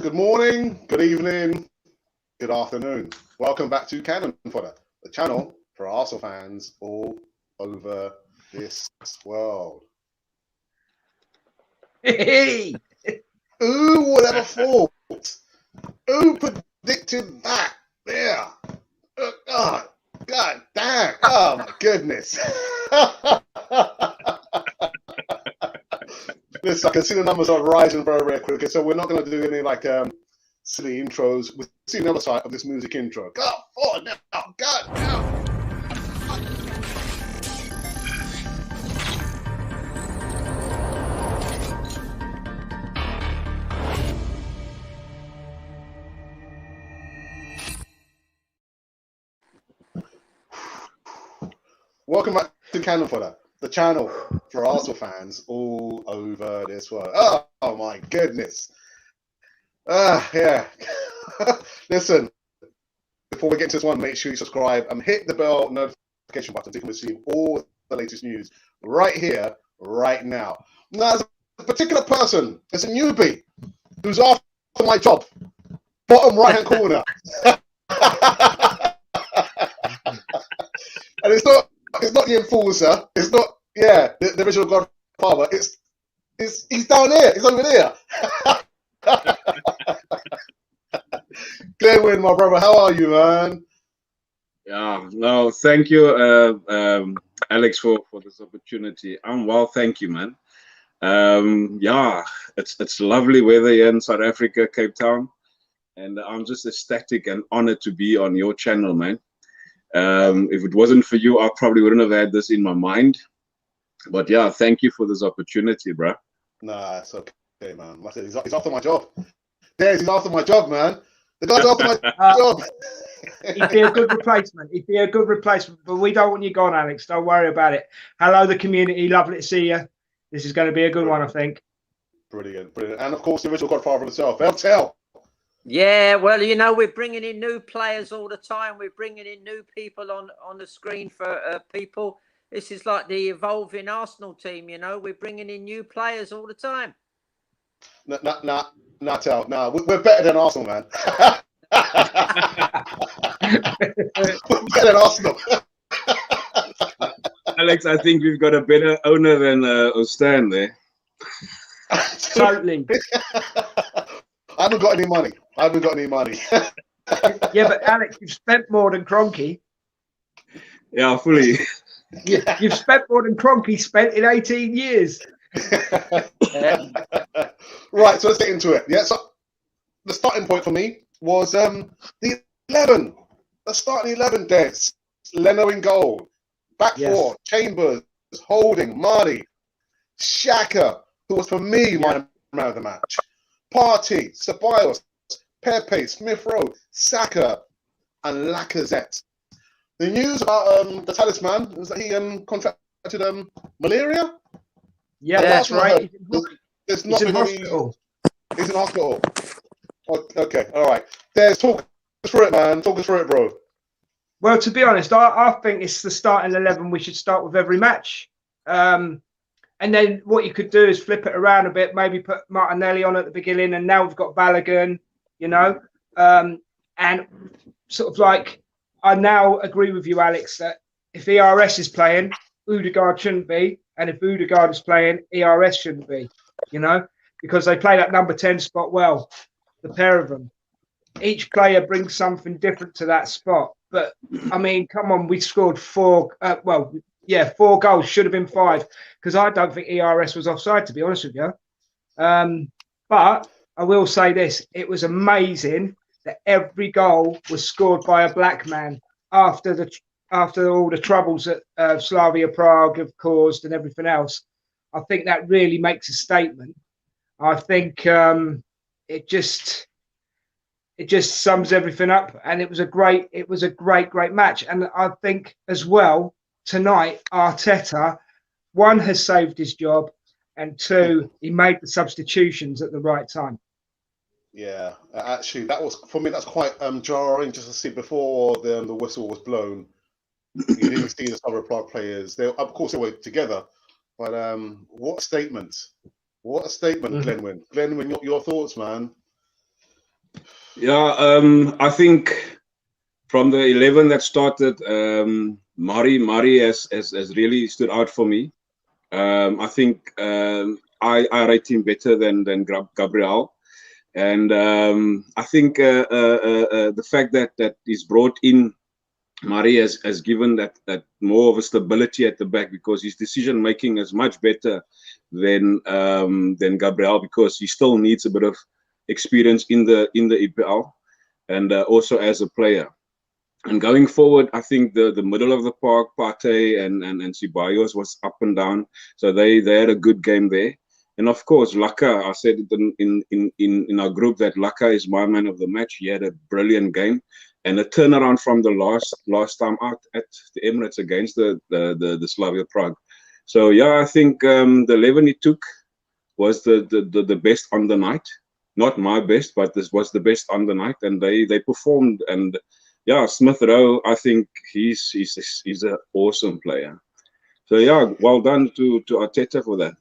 good morning, good evening, good afternoon. Welcome back to Cannon Fodder, the channel for Arsenal fans all over this world. Hey! Who would ever thought? Who predicted that? Yeah. God damn. Oh my goodness. Listen, I can see the numbers are rising very, very quickly, so we're not going to do any silly intros. We'll see the other side of this music intro. God, oh no, God, no. Welcome back to Cannon Fodder, the channel for Arsenal fans all over this world. Oh my goodness. Yeah. Listen, before we get into this one, make sure you subscribe and hit the bell notification button so you can receive all the latest news right here, right now. Now, there's a particular person, it's a newbie, who's after my job, bottom right-hand corner. And it's not the enforcer. It's not, the original Godfather. He's down here. He's over there. Glenwyn, my brother, how are you, man? Yeah, no, thank you, Alex, for this opportunity. I'm well, thank you, man. Yeah, it's lovely weather here in South Africa, Cape Town, and I'm just ecstatic and honored to be on your channel, man. If it wasn't for you, I probably wouldn't have had this in my mind. But yeah, thank you for this opportunity, bro. Nah, it's okay, man. He's after my job. He's after my job, man. The guy's after my job. He'd be a good replacement. He'd be a good replacement. But we don't want you gone, Alex. Don't worry about it. Hello, the community. Lovely to see you. This is going to be a good one, I think. Brilliant, brilliant. And of course, the original Godfather himself, LTL. Yeah, well, you know, we're bringing in new players all the time. We're bringing in new people on the screen for people. This is like the evolving Arsenal team, you know. We're bringing in new players all the time. We're better than Arsenal, man. We're better than Arsenal. Alex, I think we've got a better owner than Ostan there. Totally. I haven't got any money. Yeah, but Alex, you've spent more than Kroenke. Yeah, fully. You've spent more than Kroenke spent in 18 years. Right, so let's get into it. Yeah, so the starting point for me was the 11. The starting 11, Des. Leno in goal. Back four, Chambers, Holding, Marty, Xhaka, who was for me my man of the match. Partey, Ceballos, Pepe, Smith Rowe, Saka, and Lacazette. The news about the talisman was that he contracted malaria. Yeah, that's right. He's in hospital. He's in hospital. Okay, all right. There's talk us through it, man. Talk us through it, bro. Well, to be honest, I think it's the starting 11 we should start with every match. And then what you could do is flip it around a bit, maybe put Martinelli on at the beginning, and now we've got Balogun, you know. And sort of like, I now agree with you, Alex, that if ERS is playing, Odegaard shouldn't be. And if Odegaard is playing, ERS shouldn't be, you know, because they play that number 10 spot well, the pair of them. Each player brings something different to that spot. But, I mean, come on, we scored four goals, should have been 5, because I don't think ERS was offside, to be honest with you. But I will say this, it was amazing that every goal was scored by a black man after all the troubles that Slavia Prague have caused and everything else. I think that really makes a statement. I think it just sums everything up, and it was a great match. And I think as well tonight, Arteta, one, has saved his job, and two, he made the substitutions at the right time. Yeah, actually, that was, for me, that's quite jarring just to see before the whistle was blown. You didn't see the Slavia Prague players. Of course, they were together, but what a statement! What a statement, Glenwyn. Glenwyn, your thoughts, man? Yeah, I think from the 11 that started, Mari has really stood out for me. I think I rate him better than Gabriel, and I think the fact that he's brought in Mari has given that more of a stability at the back, because his decision making is much better than Gabriel, because he still needs a bit of experience in the EPL and also as a player. And going forward, I think the middle of the park, Partey and Ceballos was up and down, so they had a good game there. And of course, Laka, I said in our group that Laka is my man of the match. He had a brilliant game and a turnaround from the last time out at the Emirates against the Slavia Prague. So yeah, I think the 11 he took was the best on the night. Not my best, but this was the best on the night, and they performed. And yeah, Smith Rowe, I think he's an awesome player. So yeah, well done to Arteta for that.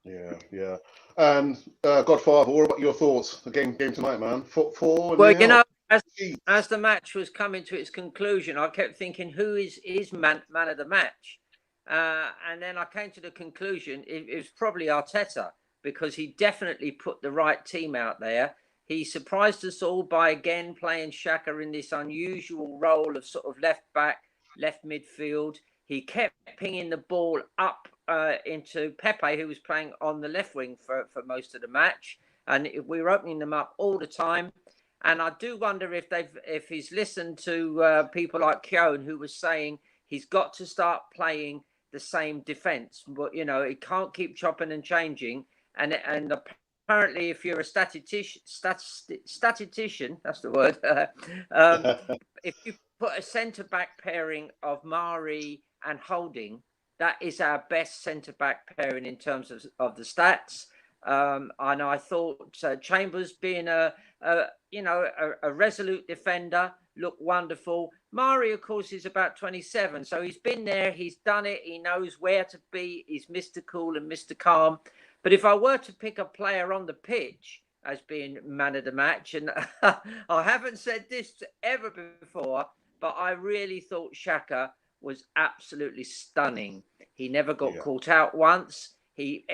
Yeah. And Godfather, what about your thoughts? The game tonight, man. 4-4. Well, you know, as the match was coming to its conclusion, I kept thinking, who is man of the match? And then I came to the conclusion it was probably Arteta, because he definitely put the right team out there. He surprised us all by again playing Xhaka in this unusual role of sort of left back, left midfield. He kept pinging the ball up into Pepe, who was playing on the left wing for most of the match. And we were opening them up all the time. And I do wonder if he's listened to people like Keown, who was saying he's got to start playing the same defence. But, you know, he can't keep chopping and changing. And apparently, if you're a statistician, that's the word. If you put a centre-back pairing of Mari and Holding, that is our best centre-back pairing in terms of the stats. And I thought Chambers, being a resolute defender, looked wonderful. Mari, of course, is about 27, so he's been there, he's done it, he knows where to be. He's Mr. Cool and Mr. Calm. But if I were to pick a player on the pitch as being man of the match, and I haven't said this ever before, but I really thought Xhaka was absolutely stunning. He never got caught out once. Right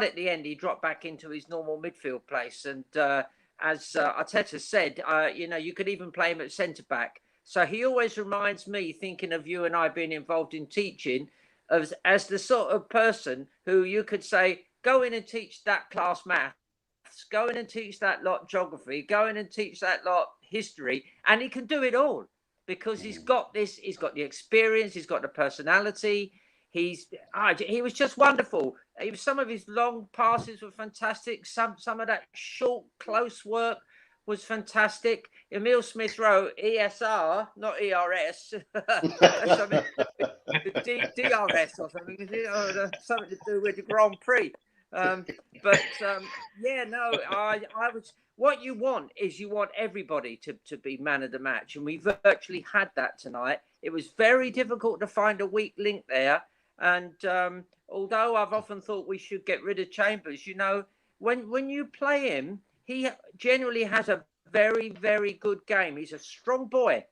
at the end, he dropped back into his normal midfield place. And as Arteta said, you could even play him at centre-back. So he always reminds me, thinking of you and I being involved in teaching, as the sort of person who you could say, go in and teach that class maths, go in and teach that lot geography, go in and teach that lot history, and he can do it all because he's got the experience, he's got the personality. He was just wonderful. Some of his long passes were fantastic. Some of that short, close work was fantastic. Emil Smith Rowe, ESR, not ERS. DRS or something. Something to do with the Grand Prix. I was. What you want is you want everybody to be man of the match, and we virtually had that tonight. It was very difficult to find a weak link there, and although I've often thought we should get rid of Chambers, you know, when you play him, he generally has a very, very good game. He's a strong boy,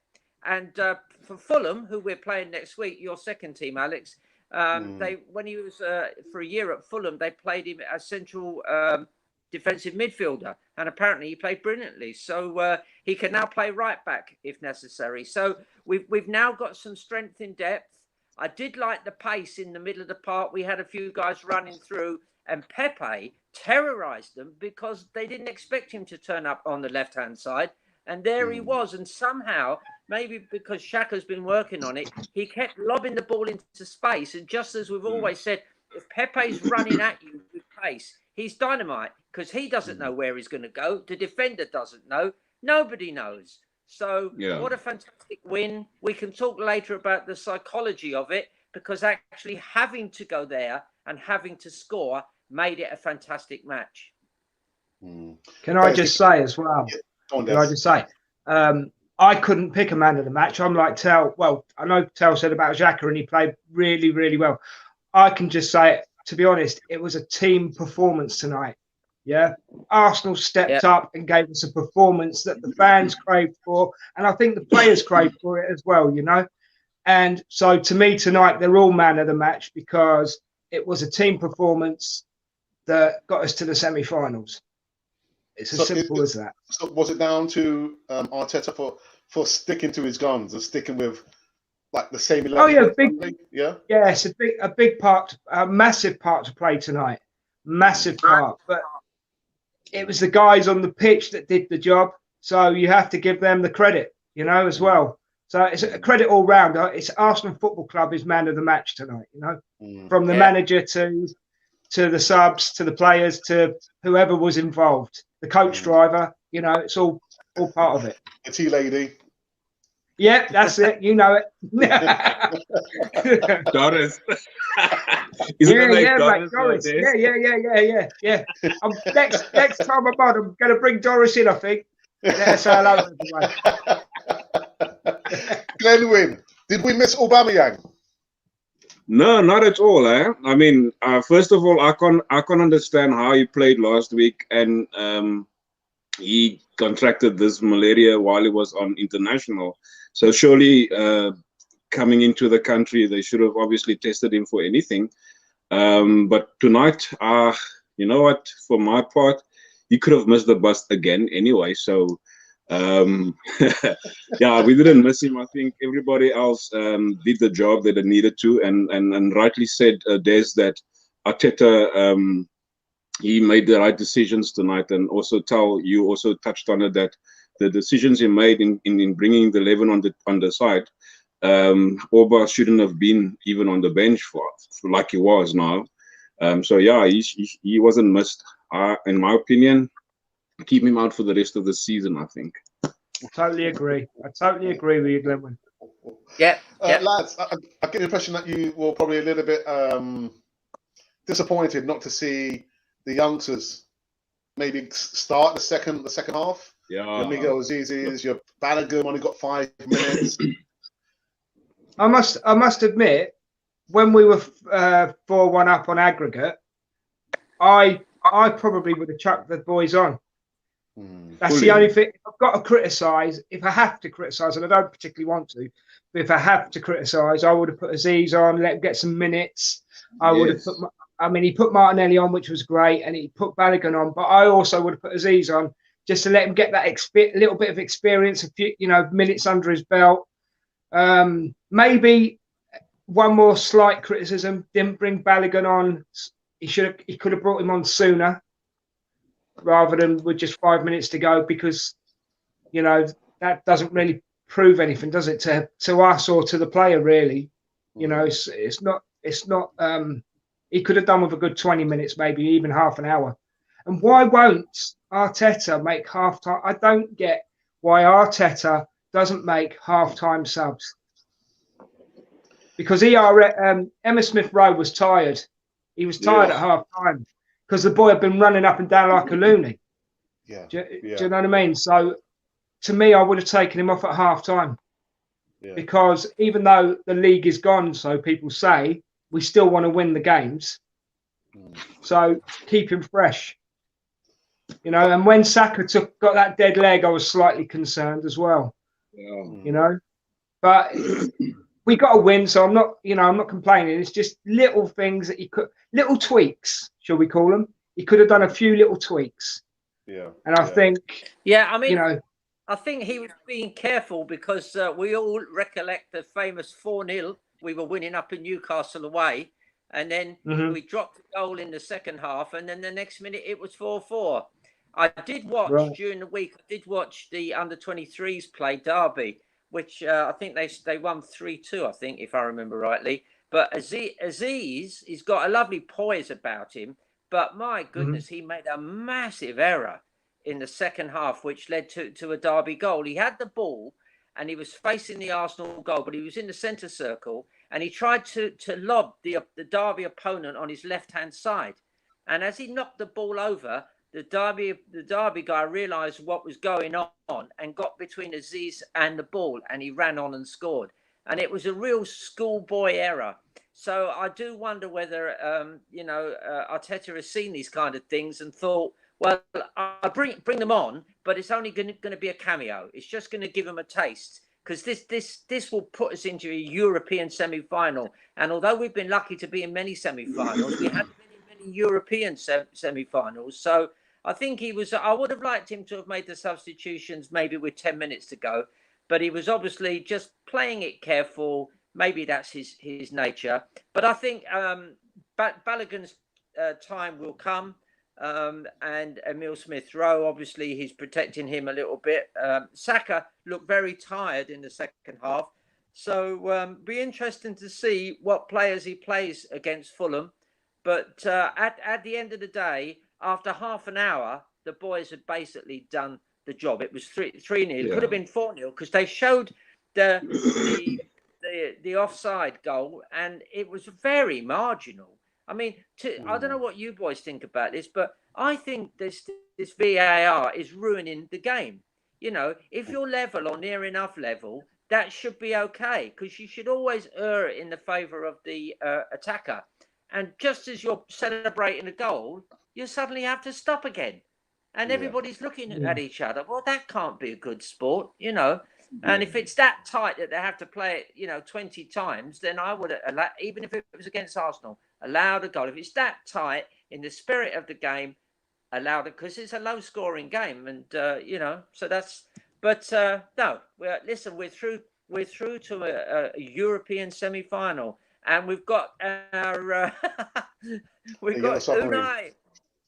and for Fulham, who we're playing next week, your second team, Alex. When he was for a year at Fulham, they played him as central defensive midfielder, and apparently he played brilliantly. So he can now play right back if necessary. So we've now got some strength in depth. I did like the pace in the middle of the park. We had a few guys running through, and Pepe terrorised them because they didn't expect him to turn up on the left-hand side. And there he was. And somehow, maybe because Xhaka's been working on it, he kept lobbing the ball into space. And just as we've always said, if Pepe's running at you with pace, he's dynamite because he doesn't know where he's going to go. The defender doesn't know. Nobody knows. So what a fantastic win. We can talk later about the psychology of it, because actually having to go there and having to score made it a fantastic match. Can I just say as well? Can I just say, I couldn't pick a man of the match. I'm like Tel. Well, I know Tel said about Xhaka and he played really, really well. I can just say, to be honest, it was a team performance tonight. Yeah, Arsenal stepped up and gave us a performance that the fans craved for, and I think the players craved for it as well. You know, and so to me tonight, they're all man of the match because it was a team performance that got us to the semi-finals. It's as simple as that. So was it down to Arteta for sticking to his guns and sticking with like the same 11? Oh yeah, it's a big part, a massive part to play tonight, massive part. But it was the guys on the pitch that did the job, so you have to give them the credit, you know, as well. So it's a credit all round. It's Arsenal Football Club is man of the match tonight, you know, from the manager to the subs to the players to whoever was involved, the coach driver, you know, it's all part of it. The tea lady. Yeah, that's it. You know it. Doris. Doris. Yeah. Next time I'm on, I'm going to bring Doris in, I think. Let's say hello to everyone. Glenwyn, did we miss Aubameyang? No, not at all. I mean, first of all, I can't understand how he played last week, and he contracted this malaria while he was on international. So surely, coming into the country, they should have obviously tested him for anything. But tonight, you know what? For my part, he could have missed the bus again anyway. So. Yeah, we didn't miss him. I think everybody else did the job that they needed to, and rightly said, Des, that Arteta he made the right decisions tonight, and also you also touched on it that the decisions he made in bringing the 11 on the side, Orba shouldn't have been even on the bench for like he was now. So yeah, he wasn't missed. In my opinion, keep him out for the rest of the season, I think. I totally agree with you, Glenwyn. Yeah. Lads, I get the impression that you were probably a little bit disappointed not to see the youngsters maybe start the second half. Yeah. Your Miguel Aziz's, your Balogun only got 5 minutes. I must admit, when we were 4-1 up on aggregate, I probably would have chucked the boys on. That's the only thing. I've got to criticise. If I have to criticise, and I don't particularly want to, but if I have to criticise, I would have put Aziz on, let him get some minutes. I would have put. He put Martinelli on, which was great, and he put Balogun on. But I also would have put Aziz on just to let him get that little bit of experience, a few, minutes under his belt. Maybe one more slight criticism: didn't bring Balogun on. He could have brought him on sooner, rather than with just 5 minutes to go, because that doesn't really prove anything, does it, to us or to the player, really? It's not he could have done with a good 20 minutes, maybe even half an hour. And why won't Arteta make half-time? I don't get why Arteta doesn't make half-time subs, because Emma Smith-Rowe was tired. He was tired at half-time because the boy had been running up and down like a loony. Yeah. Do you know what I mean? So, to me, I would have taken him off at half-time, because even though the league is gone, so people say, we still want to win the games. So keep him fresh. And when Saka got that dead leg, I was slightly concerned as well. But we got to win, so I'm not complaining. It's just little things that little tweaks, shall we call them? He could have done a few little tweaks. Yeah. And I think. Yeah, I mean, I think he was being careful, because we all recollect the famous 4-0. We were winning up in Newcastle away, and then we dropped the goal in the second half, and then the next minute it was 4-4. I did watch during the week. I did watch the under-23s play Derby, which I think they won 3-2. I think, if I remember rightly. But Aziz, he's got a lovely poise about him, but my goodness, he made a massive error in the second half, which led to a Derby goal. He had the ball, and he was facing the Arsenal goal, but he was in the centre circle, and he tried to lob the Derby opponent on his left-hand side. And as he knocked the ball over, the Derby guy realised what was going on and got between Aziz and the ball, and he ran on and scored. And it was a real schoolboy error. So I do wonder whether, Arteta has seen these kind of things and thought, well, I'll bring them on, but it's only going to be a cameo. It's just going to give them a taste, because this will put us into a European semi-final. And although we've been lucky to be in many semi-finals, we haven't been in many European semi-finals. So I think I would have liked him to have made the substitutions maybe with 10 minutes to go, but he was obviously just playing it careful. Maybe that's his nature. But I think Balogun's time will come. And Emil Smith-Rowe, obviously, he's protecting him a little bit. Saka looked very tired in the second half. So be interesting to see what players he plays against Fulham. But at the end of the day, after half an hour, the boys had basically done the job. It was 3-0. It could have been 4-0 because they showed the offside goal, and it was very marginal. I mean, I don't know what you boys think about this, but I think this VAR is ruining the game. You know, if you're level or near enough level, that should be okay, because you should always err in the favour of the attacker. And just as you're celebrating a goal, you suddenly have to stop again. And everybody's looking at each other. Well, that can't be a good sport, you know. And if it's that tight that they have to play it, 20 times, then I would allow, even if it was against Arsenal, allowed a goal. If it's that tight, in the spirit of the game, allowed it, because it's a low-scoring game, and so that's. But no, listen, we're through to a European semi-final, and we've got our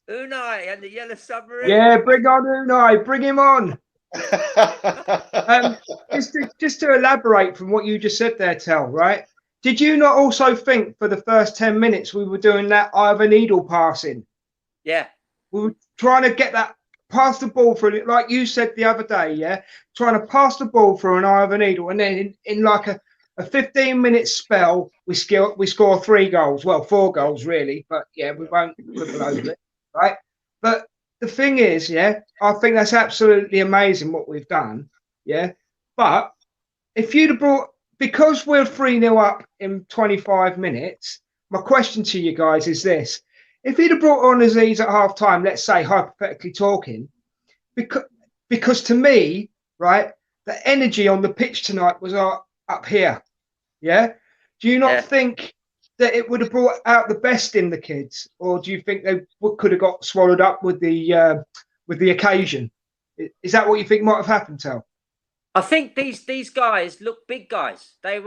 Unai and the Yellow Submarine. Yeah, bring on Unai, bring him on. Just to elaborate from what you just said there, Tel, right? Did you not also think for the first 10 minutes we were doing that eye of a needle passing? Yeah. We were trying to get that, pass the ball through, like you said the other day, yeah? Trying to pass the ball through an eye of a needle. And then in like a 15-minute spell, we score 3 goals. Well, 4 goals, really. But, yeah, we won't quibble over it, right? But the thing is, yeah, I think that's absolutely amazing what we've done, yeah? But if you'd have brought... Because we're 3-0 up in 25 minutes, my question to you guys is this. If he'd have brought on Aziz at half-time, let's say, hypothetically talking, because to me, right, the energy on the pitch tonight was up here, yeah? Do you not think that it would have brought out the best in the kids? Or do you think they could have got swallowed up with the occasion? Is that what you think might have happened, Tel? I think these guys look big guys. They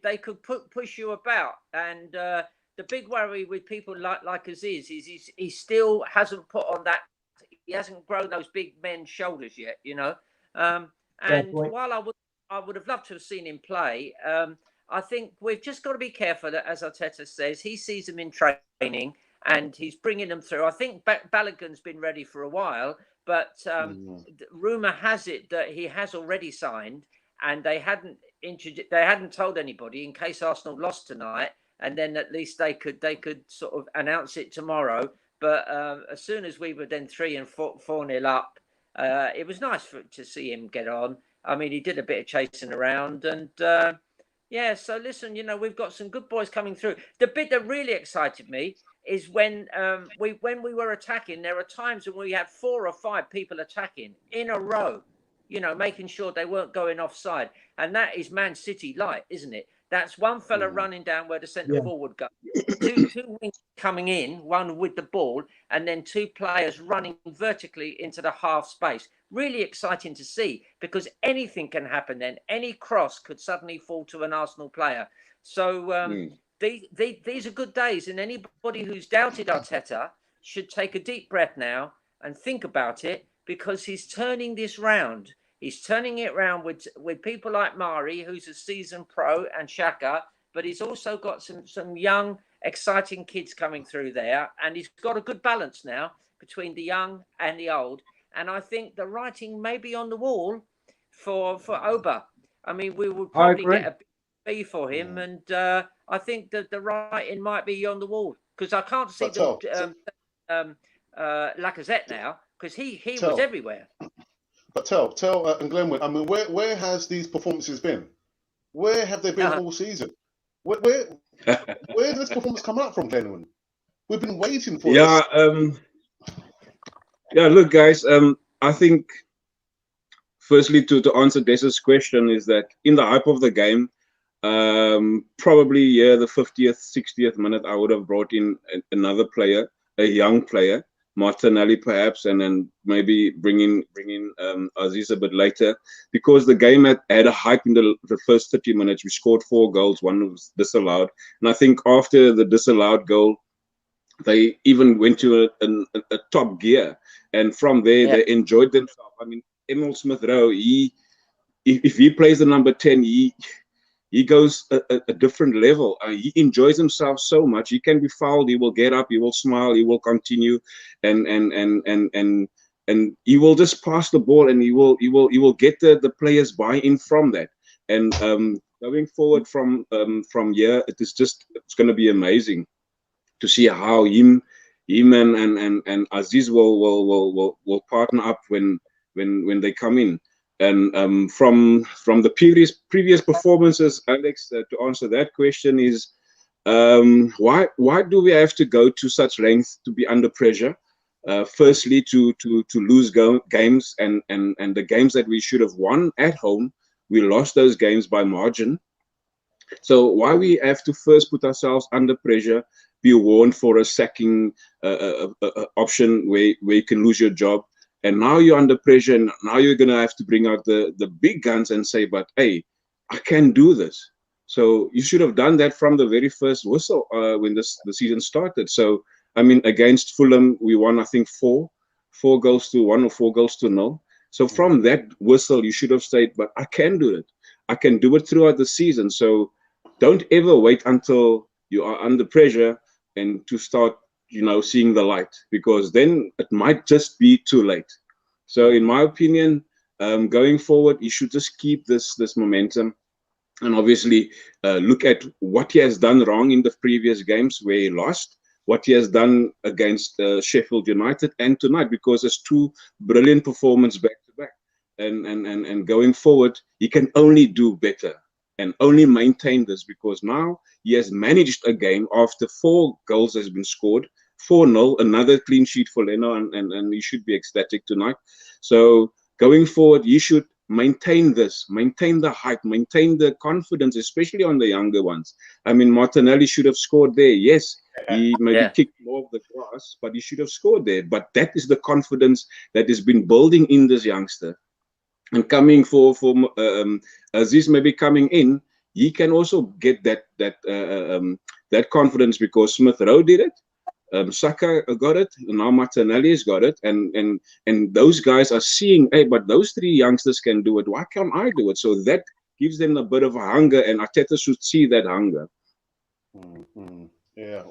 they could push you about. And the big worry with people like Aziz is he still hasn't put on that. He hasn't grown those big men's shoulders yet, And while I would have loved to have seen him play, I think we've just got to be careful that, as Arteta says, he sees them in training and he's bringing them through. I think Balogun's been ready for a while. But rumor has it that he has already signed, and they hadn't told anybody in case Arsenal lost tonight, and then at least they could sort of announce it tomorrow. But as soon as we were then 3 and 4-0 up, it was nice to see him get on. I mean, he did a bit of chasing around, and so listen, we've got some good boys coming through. The bit that really excited me is when we were attacking, there are times when we had 4 or 5 people attacking in a row, making sure they weren't going offside. And that is Man City light, isn't it? That's one fella running down where the centre forward goes, two wings coming in, one with the ball, and then 2 players running vertically into the half space. Really exciting to see, because anything can happen then. Any cross could suddenly fall to an Arsenal player. So these are good days, and anybody who's doubted Arteta should take a deep breath now and think about it, because he's turning this round. He's turning it around with people like Mari, who's a seasoned pro, and Xhaka, but he's also got some young, exciting kids coming through there, and he's got a good balance now between the young and the old. And I think the writing may be on the wall for Oba. I mean, we will probably get a B for him, and I think that the writing might be on the wall, because I can't see Lacazette now, because he was everywhere. But Tel and Glenwood, I mean, where has these performances been? Where have they been all season? Where did this performance come out from, Glenwood? We've been waiting for this. Yeah, look, guys. I think firstly to answer Des's question is that in the hype of the game, probably the 50th, 60th minute, I would have brought in another player, a young player, Martinelli perhaps, and then maybe bring in Aziz a bit later, because the game had a hype in the first 30 minutes. We scored 4 goals, one was disallowed, and I think after the disallowed goal, they even went to a top gear, and from there they enjoyed themselves. I mean, Emil Smith Rowe, if he plays the number 10, he goes a different level. He enjoys himself so much. He can be fouled, he will get up, he will smile, he will continue, and he will just pass the ball, and he will get the players buy-in from that. And going forward from here, it's going to be amazing to see how him and Aziz will partner up when they come in. And from the previous performances, Alex, to answer that question is, why do we have to go to such lengths to be under pressure? Firstly, to lose games, and the games that we should have won at home, we lost those games by margin. So why we have to first put ourselves under pressure, be warned for a sacking option where you can lose your job, and now you're under pressure, and now you're going to have to bring out the big guns and say, but hey, I can do this. So you should have done that from the very first whistle when the season started. So, I mean, against Fulham, we won, I think, 4 goals to 1 or 4 goals to 0. So from that whistle, you should have said, but I can do it. I can do it throughout the season. So don't ever wait until you are under pressure and to start, seeing the light, because then it might just be too late. So in my opinion, going forward, you should just keep this momentum, and obviously look at what he has done wrong in the previous games where he lost, what he has done against Sheffield United and tonight, because it's 2 brilliant performances back to back. And going forward, he can only do better and only maintain this, because now he has managed a game after 4 goals has been scored, 4-0, another clean sheet for Leno, and he should be ecstatic tonight. So going forward, you should maintain this, maintain the hype, maintain the confidence, especially on the younger ones. I mean, Martinelli should have scored there. Yes, he maybe kicked more of the grass, but he should have scored there. But that is the confidence that has been building in this youngster. And coming for Aziz maybe coming in, he can also get that confidence, because Smith Rowe did it, Saka got it, and now Martinelli's got it, and those guys are seeing, hey, but those 3 youngsters can do it. Why can't I do it? So that gives them a bit of a hunger, and Arteta should see that hunger. Yeah,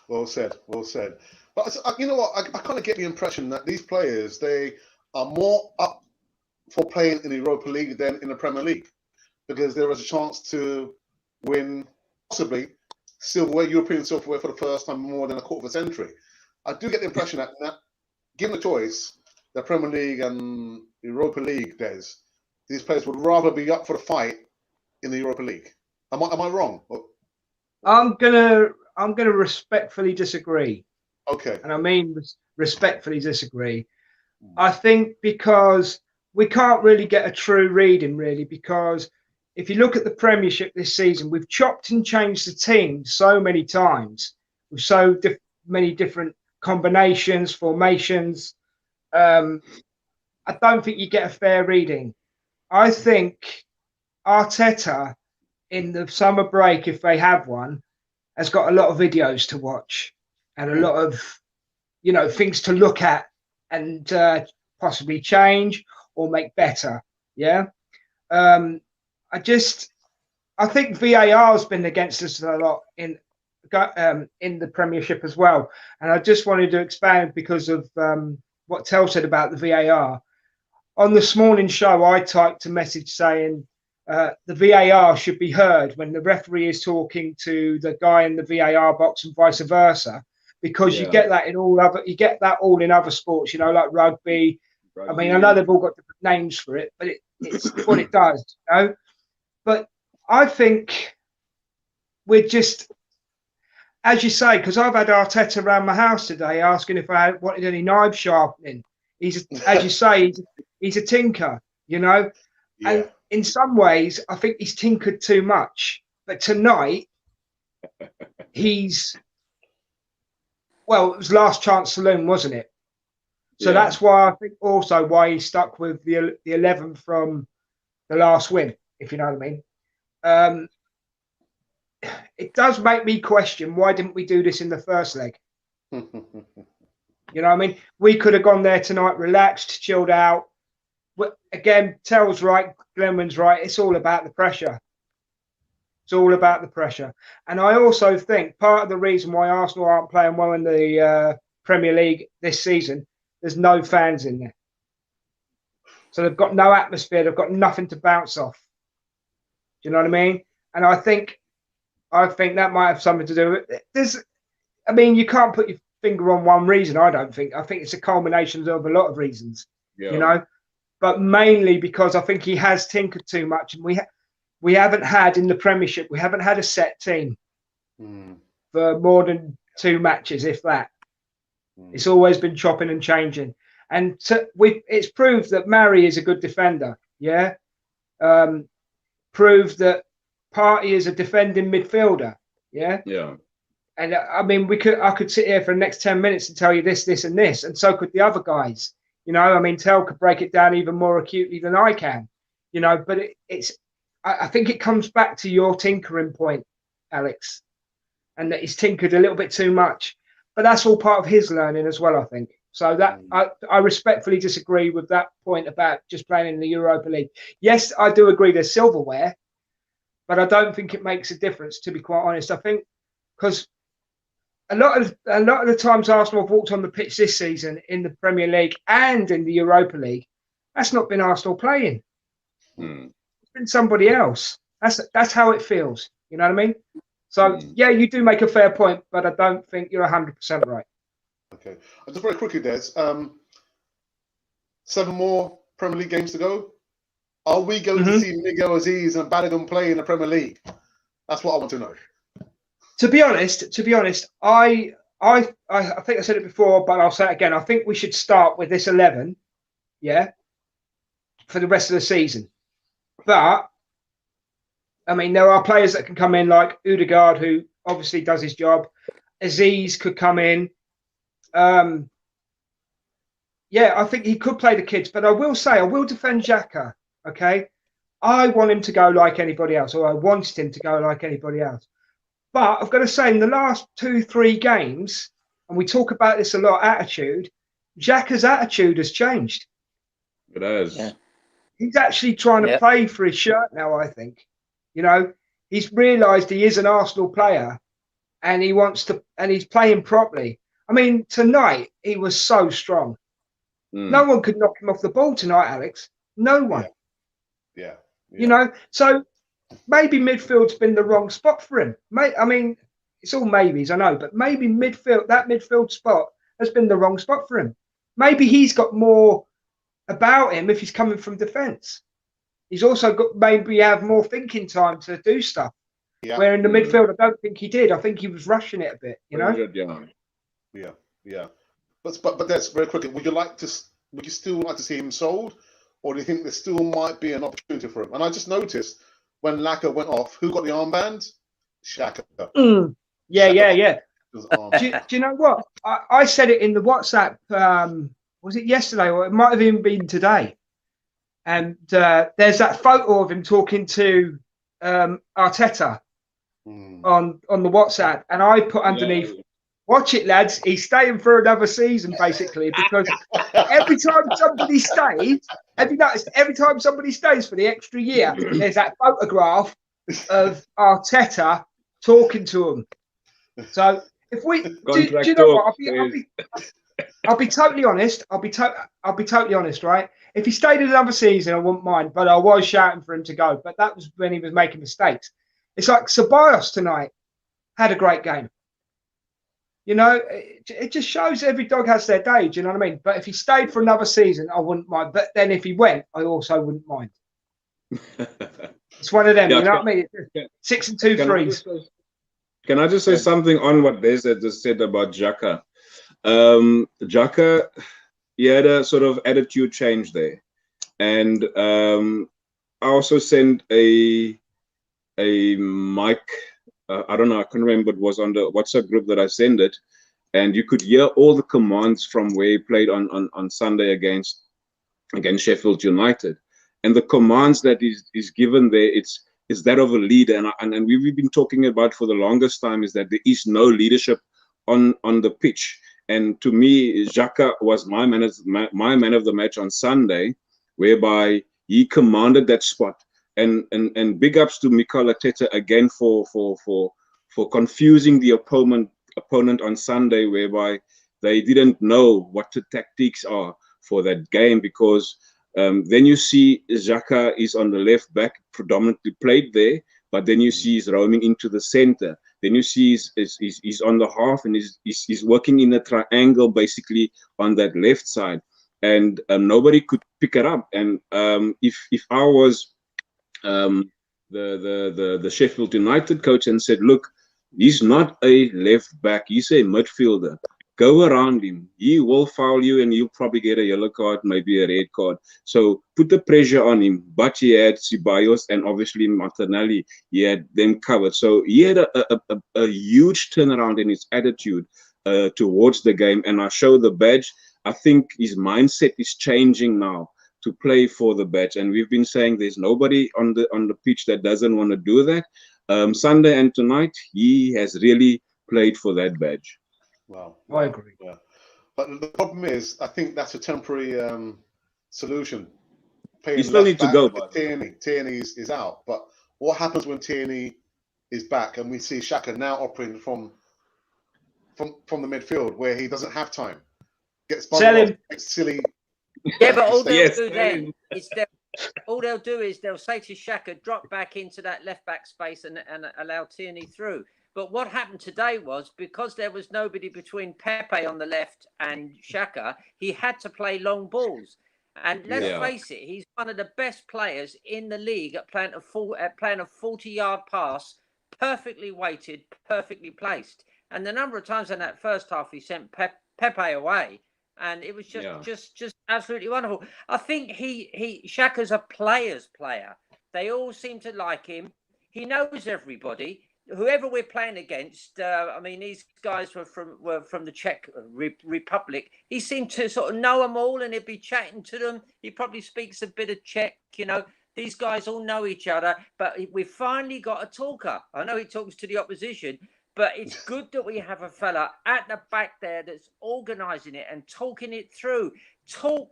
well said, well said. But you know what? I kind of get the impression that these players, they are more up for playing in the Europa League than in the Premier League, because there is a chance to win possibly silverware, European silverware, for the first time in more than a quarter of a century. I do get the impression that given the choice, the Premier League and the Europa League, these players would rather be up for the fight in the Europa League. Am I wrong? I'm gonna respectfully disagree. Okay. And I mean respectfully disagree. I think because we can't really get a true reading, really, because if you look at the Premiership this season, we've chopped and changed the team so many times with so many different combinations, formations. I don't think you get a fair reading. I think Arteta, in the summer break, if they have one, has got a lot of videos to watch and a lot of, things to look at and possibly change or make better. Yeah. I think VAR has been against us a lot in the Premiership as well. And I just wanted to expand because of what Tel said about the VAR. On this morning show, I typed a message saying the VAR should be heard when the referee is talking to the guy in the VAR box and vice versa, because you get that all in other sports, like rugby. I mean, I know they've all got different names for it, but it's what it does, But I think we're just, as you say, because I've had Arteta around my house today asking if I wanted any knife sharpening. He's, as you say, he's a tinker, you know. Yeah. And in some ways, I think he's tinkered too much. But tonight, well, it was last chance saloon, wasn't it? So that's why I think also why he stuck with the 11 from the last win, if you know what I mean. It does make me question, why didn't we do this in the first leg? You know what I mean? We could have gone there tonight, relaxed, chilled out. But again, Tell's right, Glenman's right. It's all about the pressure. It's all about the pressure. And I also think part of the reason why Arsenal aren't playing well in the Premier League this season, there's no fans in there. So they've got no atmosphere. They've got nothing to bounce off. Do you know what I mean? And I think that might have something to do with it. I mean, you can't put your finger on one reason, I don't think. I think it's a culmination of a lot of reasons, you know. But mainly because I think he has tinkered too much. And we haven't had in the Premiership, we haven't had a set team for more than 2 matches, if that. It's always been chopping and changing. And it's proved that Mari is a good defender, yeah? Proved that Partey is a defending midfielder, yeah? Yeah. And I mean, I could sit here for the next 10 minutes and tell you this, this, and this, and so could the other guys. You know, I mean, Tell could break it down even more acutely than I can, you know, but I think it comes back to your tinkering point, Alex, and that he's tinkered a little bit too much. But that's all part of his learning as well, I think. So that I respectfully disagree with that point about just playing in the Europa League. Yes, I do agree there's silverware, but I don't think it makes a difference, to be quite honest. I think because a lot of the times Arsenal have walked on the pitch this season in the Premier League and in the Europa League, that's not been Arsenal playing. It's been somebody else. That's how it feels. You know what I mean? So yeah, you do make a fair point, but I don't think you're 100% right. Okay, just very quickly, Des. 7 more Premier League games to go. Are we going to see Miguel Aziz and Balogun play in the Premier League? That's what I want to know. To be honest, I think I said it before, but I'll say it again. I think we should start with this 11, yeah, for the rest of the season. But I mean, there are players that can come in like Odegaard, who obviously does his job. Aziz could come in. Yeah, I think he could play the kids, but I will say I will defend Xhaka. Okay, I want him to go like anybody else, or I wanted him to go like anybody else. But I've got to say, in the last 2-3 games, and we talk about this a lot, attitude, Xhaka's attitude has changed. It has. Yeah. He's actually trying to play for his shirt now, I think. You know, he's realised he is an Arsenal player and he wants to, and he's playing properly. I mean, tonight, he was so strong. No one could knock him off the ball tonight, Alex. No one. Yeah. You know, so maybe midfield's been the wrong spot for him. I mean, it's all maybes, I know, but maybe that midfield spot has been the wrong spot for him. Maybe he's got more about him if he's coming from defence. He's also got maybe have more thinking time to do stuff. Yeah. Where in the midfield, I don't think he did. I think he was rushing it a bit, you know? Yeah. But that's very quickly. Would you still like to see him sold? Or do you think there still might be an opportunity for him? And I just noticed when Laka went off, who got the armband? Xhaka. Yeah. Do you know what? I said it in the WhatsApp, was it yesterday or it might have even been today? And there's that photo of him talking to Arteta on the WhatsApp. And I put underneath, watch it, lads. He's staying for another season, basically, because every time somebody stays, have you noticed? Every time somebody stays for the extra year, there's that photograph of Arteta talking to him. So if we do you know what? I'll be totally honest. I'll be totally honest, right? If he stayed another season, I wouldn't mind. But I was shouting for him to go. But that was when he was making mistakes. It's like Ceballos tonight had a great game. You know, it just shows every dog has their day. Do you know what I mean? But if he stayed for another season, I wouldn't mind. But then if he went, I also wouldn't mind. It's one of them. You know what I mean? 6 and 2 threes. Can I just say something on what they just said about Xhaka? Xhaka, he had a sort of attitude change there. And I also sent a mic. I don't know. I can't remember. It was on the WhatsApp group that I sent it, and you could hear all the commands from where he played on Sunday against Sheffield United, and the commands that is given there, it's that of a leader. And we've been talking about for the longest time is that there is no leadership on the pitch. And to me, Xhaka was my man of the match on Sunday, whereby he commanded that spot. And big ups to Mikel Arteta again for confusing the opponent on Sunday, whereby they didn't know what the tactics are for that game, because then you see Xhaka is on the left back, predominantly played there, but then you see he's roaming into the center. Then you see he's on the half, and he's working in a triangle basically on that left side, and nobody could pick it up. And if I was the Sheffield United coach and said, look, he's not a left back, he's a midfielder. Go around him. He will foul you, and you'll probably get a yellow card, maybe a red card. So put the pressure on him. But he had Ceballos and obviously Martinelli. He had them covered. So he had a huge turnaround in his attitude towards the game. And I show the badge. I think his mindset is changing now to play for the badge. And we've been saying there's nobody on the pitch that doesn't want to do that. Sunday and tonight, he has really played for that badge. Wow. I agree. Yeah. But the problem is, I think that's a temporary solution. You still need to go. Tierney is out. But what happens when Tierney is back and we see Xhaka now operating from the midfield where he doesn't have time? Gets bundled off, silly. Yeah, but all they'll do then is all they'll do is they'll say to Xhaka, drop back into that left back space and allow Tierney through. But what happened today was, because there was nobody between Pepe on the left and Xhaka, he had to play long balls. And let's face it, he's one of the best players in the league at playing a 40-yard pass, perfectly weighted, perfectly placed. And the number of times in that first half he sent Pepe away, and it was just absolutely wonderful. I think Xhaka's a player's player. They all seem to like him. He knows everybody. Whoever we're playing against, I mean, these guys were from the Czech Republic. He seemed to sort of know them all, and he'd be chatting to them. He probably speaks a bit of Czech, you know. These guys all know each other, but we've finally got a talker. I know he talks to the opposition, but it's good that we have a fella at the back there that's organising it and talking it through. Talk,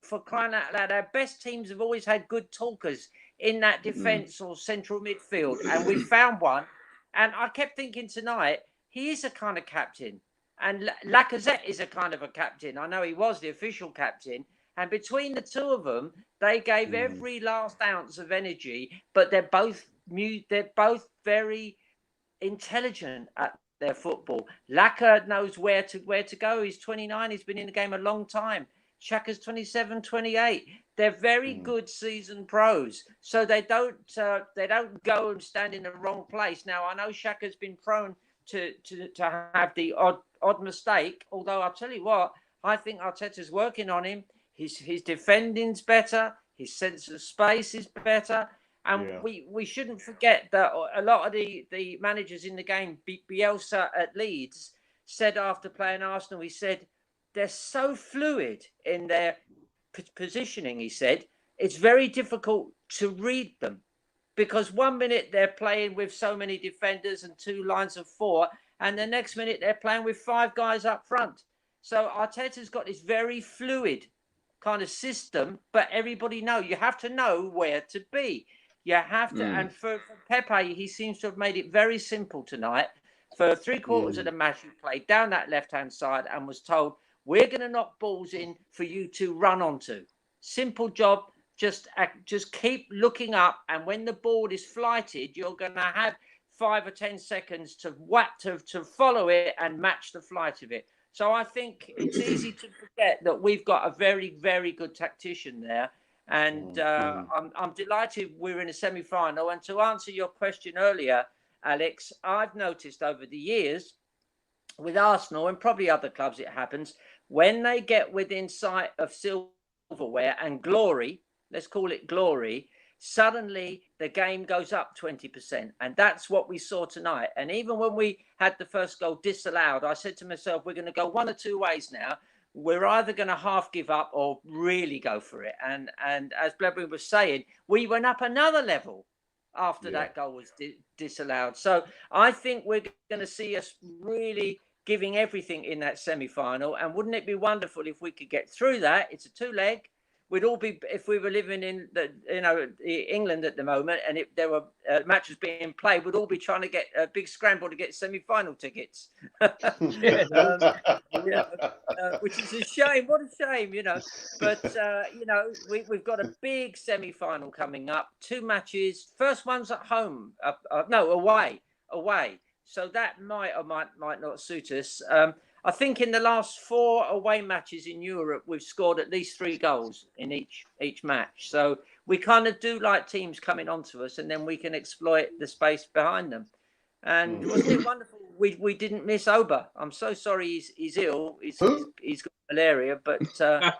for crying out loud. Our best teams have always had good talkers in that defence or central midfield, and we found one. And I kept thinking tonight, he is a kind of captain. And Lacazette is a kind of a captain. I know he was the official captain. And between the two of them, they gave every last ounce of energy. But they're both very intelligent at their football. Laka knows where to go. He's 29. He's been in the game a long time. Xhaka's 27, 28. They're very good seasoned pros, so they don't go and stand in the wrong place. Now I know Xhaka's been prone to have the odd mistake. Although I'll tell you what, I think Arteta's working on him. His defending's better. His sense of space is better. And we shouldn't forget that a lot of the managers in the game, Bielsa at Leeds, said after playing Arsenal, he said, they're so fluid in their positioning, he said, it's very difficult to read them, because 1 minute they're playing with so many defenders and 2 lines of 4, and the next minute they're playing with 5 guys up front. So Arteta's got this very fluid kind of system, but everybody you have to know where to be. You have to, and for Pepe, he seems to have made it very simple tonight. For 3/4 of the match, he played down that left-hand side and was told, we're going to knock balls in for you to run onto. Simple job. Just keep looking up, and when the ball is flighted, you're going to have 5 or 10 seconds to follow it and match the flight of it. So I think it's easy to forget that we've got a very, very good tactician there. And I'm delighted we're in a semi-final. And to answer your question earlier, Alex, I've noticed over the years with Arsenal and probably other clubs it happens, when they get within sight of silverware and glory, let's call it glory, suddenly the game goes up 20%. And that's what we saw tonight. And even when we had the first goal disallowed, I said to myself, we're going to go one or two ways now. We're either going to half give up or really go for it. And as Bledwin was saying, we went up another level after that goal was disallowed. So I think we're going to see us really giving everything in that semi-final. And wouldn't it be wonderful if we could get through that? It's a two-leg. We'd all be, if we were living in England at the moment, and if there were matches being played, we'd all be trying to get a big scramble to get semi-final tickets. Which is a shame. What a shame, But we've got a big semi-final coming up. 2 matches. First one's at home. Away. So that might or might not suit us. I think in the last 4 away matches in Europe, we've scored at least 3 goals in each match. So we kind of do like teams coming onto us, and then we can exploit the space behind them. And wasn't it wonderful? We didn't miss Oba. I'm so sorry he's ill. He's got malaria, but but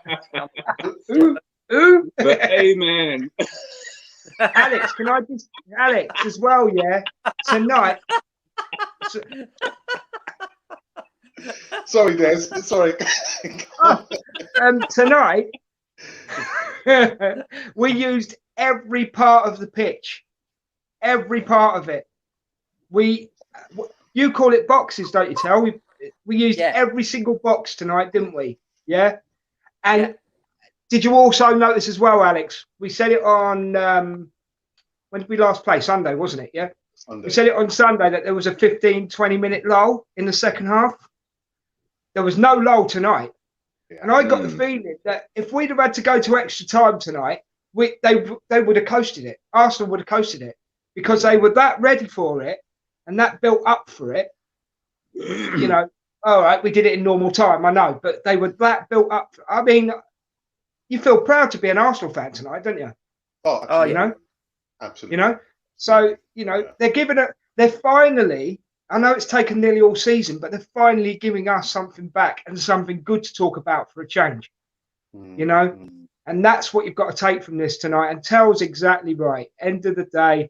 amen. Alex, can I just Alex as well? Yeah, tonight. Sorry, Des. Sorry. Tonight, we used every part of the pitch, every part of it. You call it boxes, don't you, Tell? We used every single box tonight, didn't we? Yeah. And did you also notice as well, Alex? We said it on when did we last play? Sunday, wasn't it? Yeah. Sunday. We said it on Sunday that there was a 15-20 minute lull in the second half. There was no lull tonight. Yeah. And I got the feeling that if we'd have had to go to extra time tonight, they would have coasted it. Arsenal would have coasted it because they were that ready for it and that built up for it. All right, we did it in normal time, I know, but they were that built up. I mean, you feel proud to be an Arsenal fan tonight, don't you? Oh, absolutely. So, they're finally, I know it's taken nearly all season, but they're finally giving us something back and something good to talk about for a change, and that's what you've got to take from this tonight. And Tell's exactly right. End of the day,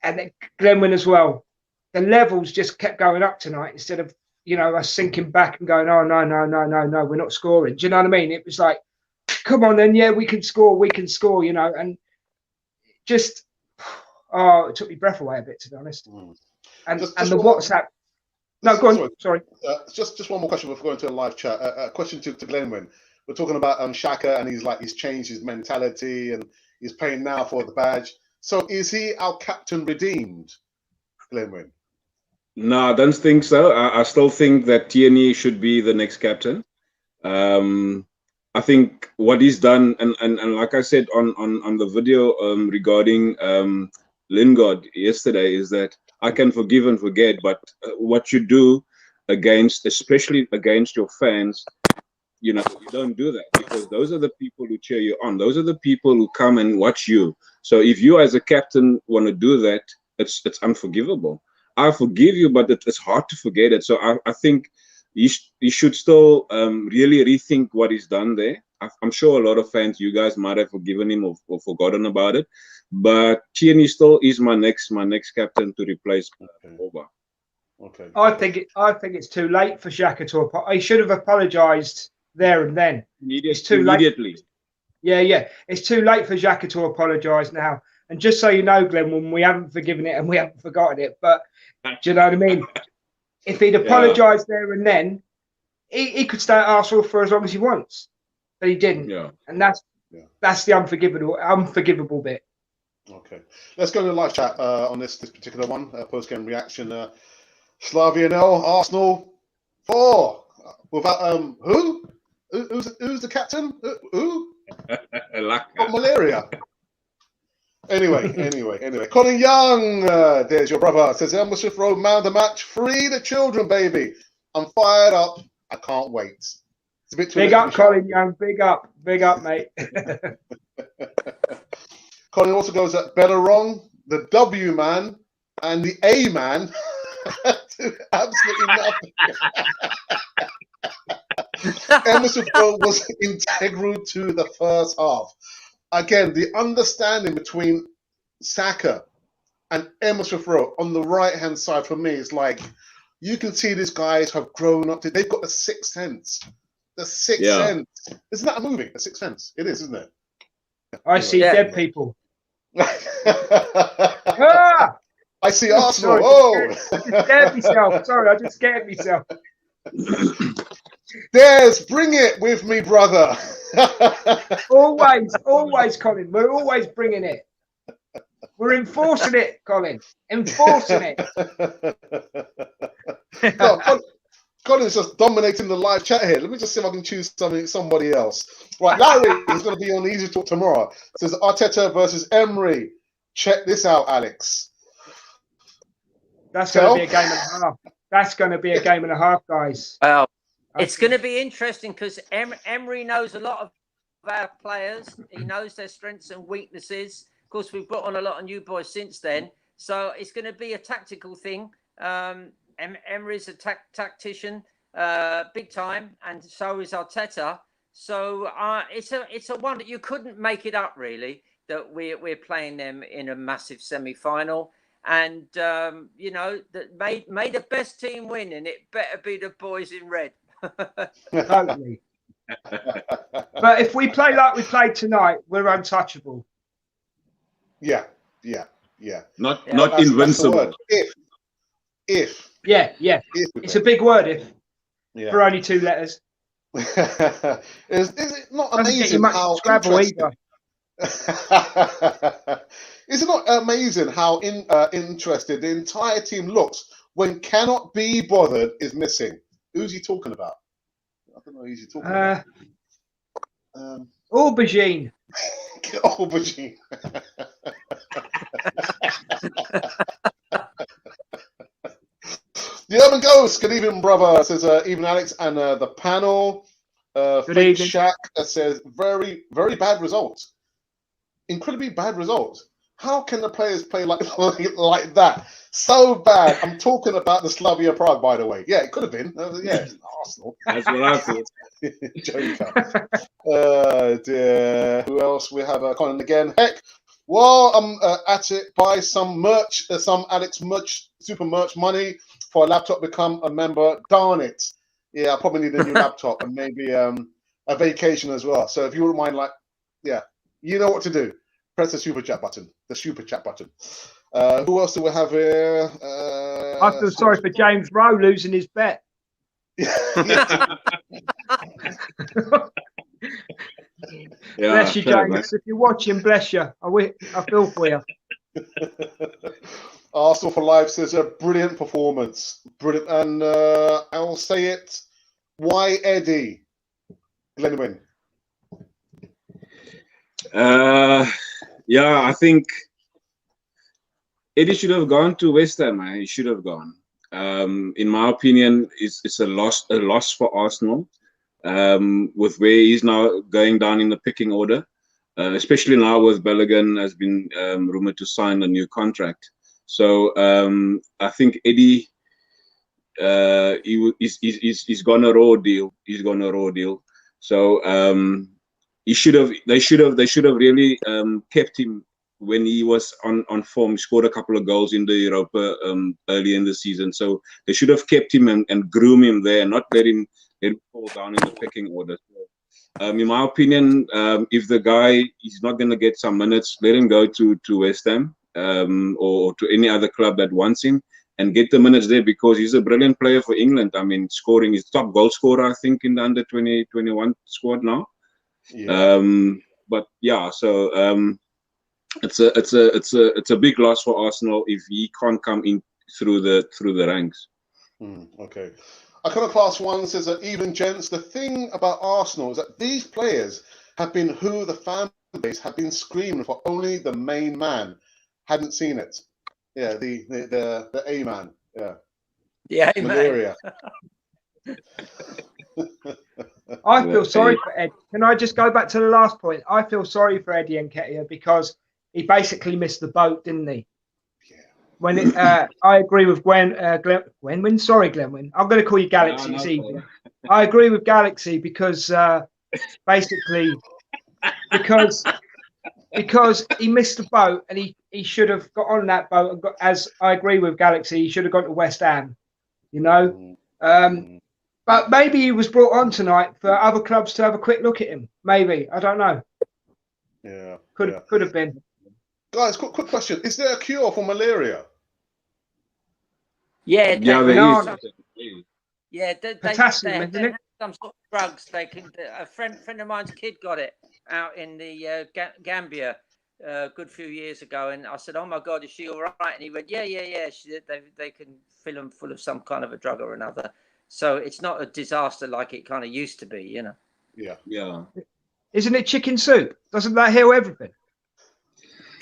and Glenwyn as well, the levels just kept going up tonight instead of, us sinking back and going, oh, no, we're not scoring. Do you know what I mean? It was like, come on then, we can score, and just, it took me breath away a bit, to be honest. And the WhatsApp. No, go on. Sorry. Just one more question before going to a live chat. A question to Glenwyn. We're talking about Xhaka, and he's changed his mentality and he's paying now for the badge. So is he our captain redeemed, Glenwyn? No, I don't think so. I still think that Tierney should be the next captain. I think what he's done, and like I said on the video regarding Lingard yesterday, is that I can forgive and forget, but what you do especially against your fans, you don't do that, because those are the people who cheer you on. Those are the people who come and watch you. So if you as a captain want to do that, it's unforgivable. I forgive you, but it's hard to forget it. So I think he should still really rethink what he's done there. I'm sure a lot of fans, you guys might have forgiven him or forgotten about it, but Tierney still is my next captain to replace Oba. Okay. I think it's too late for Xhaka to apologize. He should have apologized there and then. It's too immediately. Late. Yeah. It's too late for Xhaka to apologise now. And just so you know, Glenn, we haven't forgiven it and we haven't forgotten it. But do you know what I mean? If he'd apologised there and then, he could stay at Arsenal for as long as he wants. But he didn't. Yeah. And that's the unforgivable bit. Okay. Let's go to the live chat on this particular one, post-game reaction. Slavia 0, Arsenal 4. Without who? Who's the captain? Who? Got malaria. Anyway. Colin Young, there's your brother. Says Elmsworth Road man the match. Free the children, baby. I'm fired up. I can't wait. It's a bit too big up, Colin Young. Big up, mate. Colin also goes at Better Wrong, the W man, and the A man. Absolutely nothing. Emerson Rowe was integral to the first half. Again, the understanding between Saka and Emerson Rowe on the right-hand side for me is like, you can see these guys have grown up. They've got the sixth sense. The sixth sense. Isn't that a movie? The Sixth Sense. It is, isn't it? I see dead people. I see Arsenal. Sorry, I just scared myself. Sorry, I just scared myself. Des, bring it with me, brother. Always, Colin. We're always bringing it. We're enforcing it, Colin. Enforcing it. No, Colin's just dominating the live chat here. Let me just see if I can choose somebody else. Right, Larry is going to be on Easy Talk tomorrow. It says Arteta versus Emery. Check this out, Alex. That's going to be a game and a half. That's going to be a game and a half, guys. Well, it's going to be interesting because Emery knows a lot of our players. He knows their strengths and weaknesses. Of course, we've brought on a lot of new boys since then. So it's going to be a tactical thing. Emery's a tactician, big time, and so is Arteta. So it's a one that you couldn't make it up, really, that we're playing them in a massive semi-final. And, you know, that may the best team win, and it better be the boys in red. Totally. But if we play like we played tonight, we're untouchable. Yeah. Not invincible. If. Yeah. It's a big word, if. Yeah. For only 2 letters. Is it not amazing how either. Is it not amazing how interested the entire team looks when cannot be bothered is missing? Who's he talking about? I don't know who's he talking about. Aubergine. Aubergine. The Urban Ghost, good evening, brother. Says even Alex and the panel. Good evening. Shaq says very, very bad results. Incredibly bad results. How can the players play like that? So bad. I'm talking about the Slavia Prague, by the way. Yeah, it could have been. It's Arsenal. That's what I thought. Joker. Dear. Who else? We have Colin again. Heck, while I'm at it, buy some merch, some Alex merch, super merch money for a laptop, become a member. Darn it. Yeah, I probably need a new laptop and maybe a vacation as well. So if you wouldn't mind, you know what to do. Press the super chat button. Who else do we have here? I feel sorry for James Rowe losing his bet. Bless you, James. If you're watching, bless you. I feel for you. Arsenal for Life says a brilliant performance. Brilliant. And I'll say it. Why Eddie? Glenwyn. I think Eddie should have gone to West Ham. He should have gone. In my opinion, it's a loss for Arsenal, with where he's now going down in the picking order, especially now with Bellingham has been rumored to sign a new contract. So I think Eddie, he's gone a raw deal. So they should have really kept him when he was on form. He scored a couple of goals in the Europa early in the season. So they should have kept him and groom him there, and not let him fall down in the pecking order. So, in my opinion, if the guy is not going to get some minutes, let him go to West Ham or to any other club that wants him, and get the minutes there, because he's a brilliant player for England. I mean, scoring, he's top goal scorer, I think, in the under 2021 squad now. Yeah. But yeah, so it's a big loss for Arsenal if he can't come in through the ranks. Okay. Iconoclast 1 says that even gents, the thing about Arsenal is that these players have been who the fan base have been screaming for. Only the main man hadn't seen it. Yeah, the A man. Yeah. The A man. Malaria. I feel sorry for Ed. Can I just go back to the last point? I feel sorry for Eddie Nketiah because he basically missed the boat, didn't he? when it, I agree with Glenwyn. Sorry, Glenwyn. I'm going to call you Galaxy. No, It's no easier. I agree with Galaxy because basically because he missed the boat and he should have got on that boat and got, as I agree with Galaxy, he should have gone to West Ham. You know. But maybe he was brought on tonight for other clubs to have a quick look at him. Maybe. I don't know. Yeah. Could have been. Guys, quick question. Is there a cure for malaria? Yeah, there is. Yeah, Potassium, isn't it? Some sort of drugs. They can. A friend of mine's kid got it out in the Gambia a good few years ago, and I said, "Oh my God, is she all right?" And he went, "Yeah." They can fill them full of some kind of a drug or another. So it's not a disaster like it kind of used to be, you know. Yeah. Isn't it chicken soup? Doesn't that heal everything?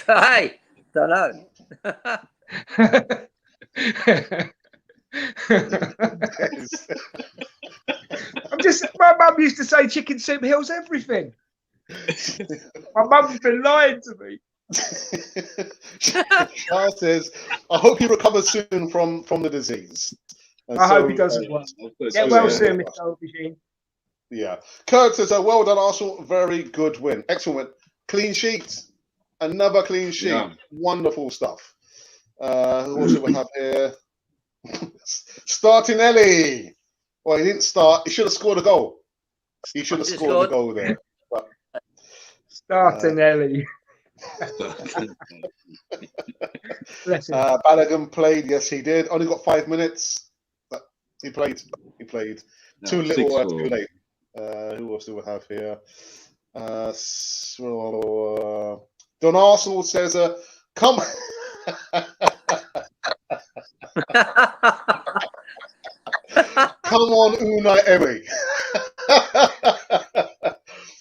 Hey, don't know. My mum used to say chicken soup heals everything. My mum's been lying to me. Charles says, I hope he recovers soon from the disease. And I hope he does as well. Get well soon, Mr. Aubergine. Yeah. Kirk says, well done, Arsenal. Very good win. Excellent win. Clean sheet. Another clean sheet. Yeah. Wonderful stuff. Who else do we have here? Startinelli. Well, he didn't start. He should have scored a goal. He should have scored a goal there. But, Startinelli. Balogun played. Yes, he did. Only got 5 minutes. But he played. No, too little, too late. Who else do we have here? Don Arsenal says, come. Come on, Unai Emery.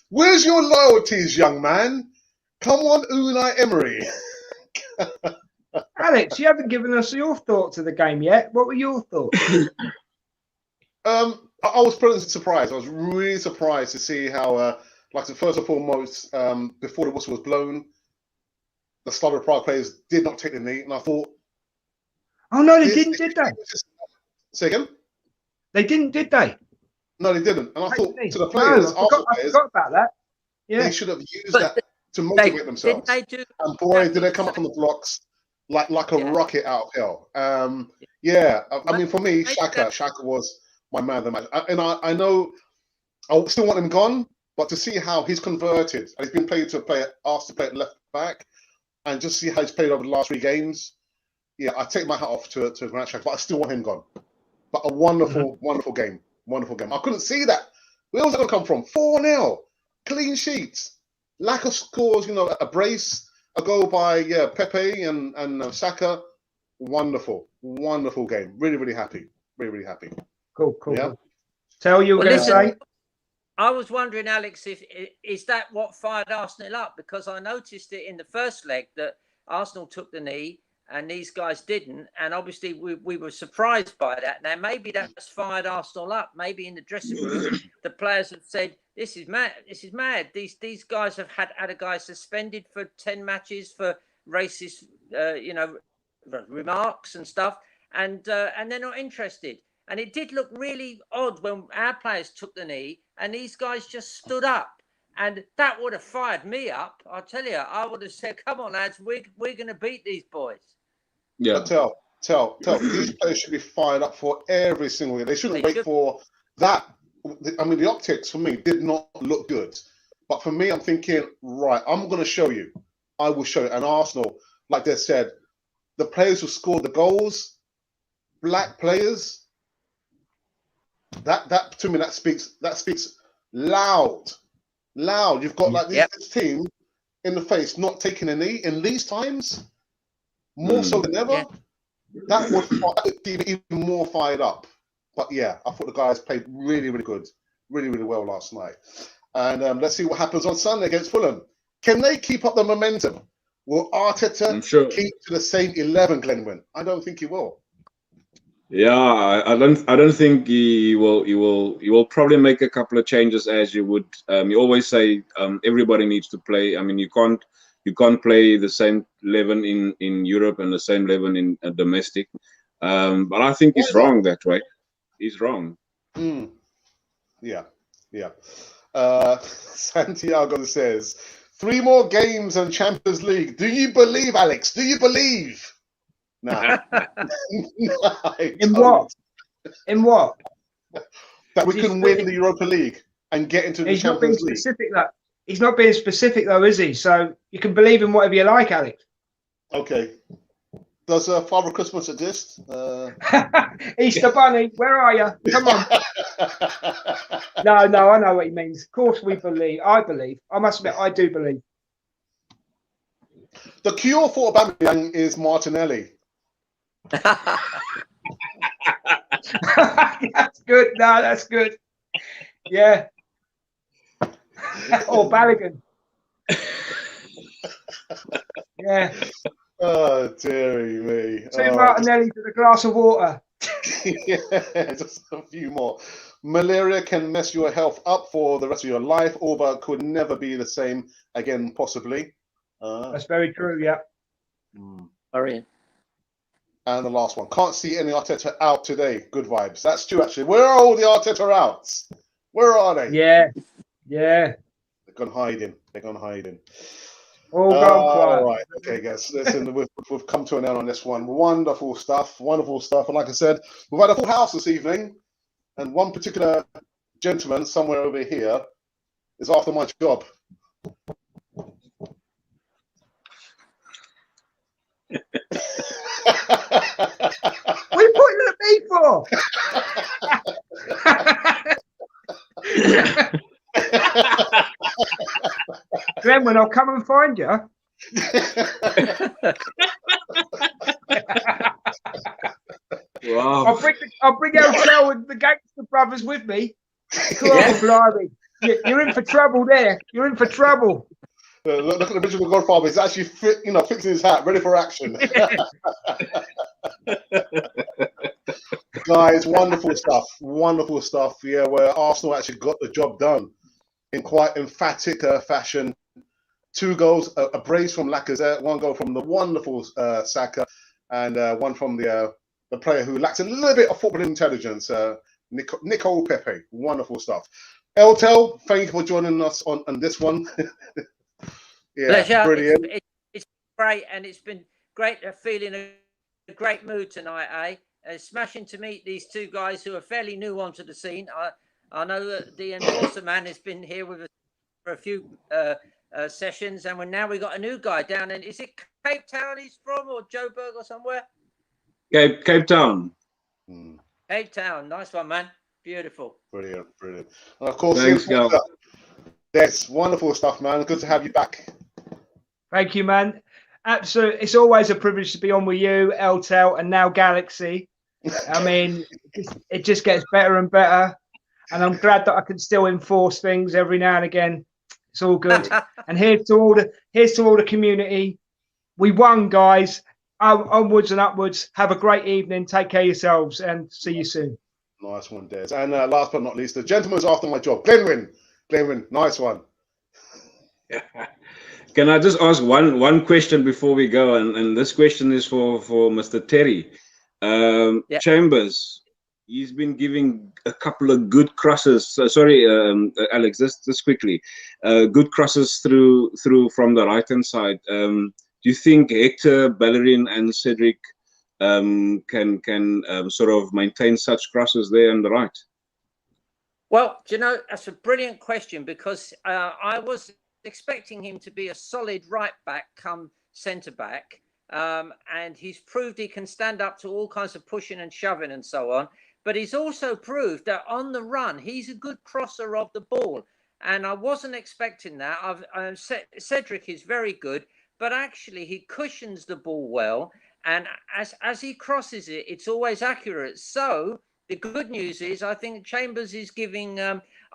Where's your loyalties, young man? Come on, Unai Emery. Alex, you haven't given us your thoughts of the game yet. What were your thoughts? I was pleasantly surprised. I was really surprised to see how, first and foremost, before the whistle was blown, the Slavia Prague players did not take the knee, and I thought, oh no, they didn't, did they? Say again? They didn't, did they? No, they didn't. And I thought to the players, I forgot about that. Yeah, they should have used that to motivate themselves. And boy, did they come up from the blocks like a rocket out of hell. I mean, for me, Xhaka was my man of the match. And I know I still want him gone, but to see how he's converted, and he's been asked to play at left back, and just see how he's played over the last 3 games. Yeah, I take my hat off to Grant Xhaka, but I still want him gone. But a wonderful, wonderful game. Wonderful game. I couldn't see that. Where was it going to come from? 4-0. Clean sheets. Lack of scores, a brace, a goal by Pepe and Saka. Wonderful. Wonderful game. Really, really happy. Really, really happy. Cool. Yeah. Tell you were going to say? I was wondering, Alex, is that what fired Arsenal up? Because I noticed it in the first leg that Arsenal took the knee and these guys didn't. And obviously we were surprised by that. Now, maybe that's fired Arsenal up. Maybe in the dressing room, the players have said, this is mad. This is mad. These guys have had a guy suspended for 10 matches for racist, remarks and stuff. And they're not interested. And it did look really odd when our players took the knee and these guys just stood up. And that would have fired me up. I'll tell you, I would have said, come on, lads, we're going to beat these boys. Yeah. Tell. These players should be fired up for every single year. They shouldn't wait for that. I mean, the optics for me did not look good. But for me, I'm thinking, right, I'm going to show you. I will show you. And Arsenal, like they said, the players who scored the goals, black players, that to me, that speaks loud. You've got this team in the face not taking a knee in these times, more so than ever. That would be even more fired up. But yeah, I thought the guys played really, really good, really, really well last night. And let's see what happens on Sunday against Fulham. Can they keep up the momentum? Will Arteta keep to the same 11, Glenwyn? I don't think he will. Yeah, I don't think he will. He will probably make a couple of changes, as you would. You always say everybody needs to play. I mean, you you can't play the same 11 in Europe and the same 11 in domestic. But I think he's wrong that way. He's wrong. Yeah. Santiago says 3 more games and Champions League. Do you believe, Alex? Do you believe? Nah. In what? In what? That we can win the Europa League and get into the Champions League. He's not being specific, though, is he? So you can believe in whatever you like, Alex. Okay. Does Father Christmas exist? Easter Bunny, where are you? Come on. No, I know what he means. Of course we believe. I believe. I must admit, I do believe. The cure for Aubameyang is Martinelli. That's good. No, that's good. Yeah. Or Balogun. Yeah. Oh, dearie me. 2 Martinelli to the glass of water. Yeah, just a few more. Malaria can mess your health up for the rest of your life, but could never be the same again, possibly. That's very true, yeah. Sorry. And the last one. Can't see any Arteta out today. Good vibes. That's true, actually. Where are all the Arteta outs? Where are they? Yeah. They're gone hiding. All gone quiet. All right. Okay, guys. Listen, we've come to an end on this one. Wonderful stuff. And like I said, we've had a full house this evening. And one particular gentleman somewhere over here is after my job. What are you pointing at me for? Glenn, I'll come and find you. Wow. I'll bring Eltel and the Gangster Brothers with me. God, blimey. You're in for trouble there. You're in for trouble. Look at the picture of the Godfather. He's actually fixing his hat, ready for action. Guys, wonderful stuff. Yeah, where Arsenal actually got the job done in quite emphatic fashion. 2 goals, a brace from Lacazette, 1 goal from the wonderful Saka, and 1 from the player who lacks a little bit of football intelligence, Nicole Pepe. Wonderful stuff. Eltel, thank you for joining us on this one. Yeah, pleasure. Brilliant. It's great, and it's been great feeling a great mood tonight, smashing to meet these 2 guys who are fairly new onto the scene. I know that the Enforcer man has been here with us for a few sessions, and now we got a new guy down in, is it Cape Town he's from, or Joburg or somewhere? Cape Town. Cape Town, nice one, man. Beautiful. Brilliant. And of course, thanks, Gal. That's wonderful stuff, man. Good to have you back. Thank you, man. Absolutely. It's always a privilege to be on with you, Eltel, and now Galaxy. I mean, it just gets better and better. And I'm glad that I can still enforce things every now and again. It's all good. And here's to all the community. We won, guys. Onwards and upwards. Have a great evening. Take care of yourselves, and see you soon. Nice one, Des. And last but not least, the gentleman's after my job. Glenwyn, nice one. Can I just ask one question before we go? And this question is for Mr. Terry. Chambers, he's been giving a couple of good crosses. Sorry, Alex, just quickly. Good crosses through from the right-hand side. Do you think Hector, Bellerin, and Cedric can sort of maintain such crosses there on the right? Well, do you know, that's a brilliant question, because I was expecting him to be a solid right back come centre back, and he's proved he can stand up to all kinds of pushing and shoving and so on. But he's also proved that on the run, he's a good crosser of the ball, and I wasn't expecting that. Cedric is very good, but actually he cushions the ball well, and as he crosses it, it's always accurate. So the good news is, I think Chambers is giving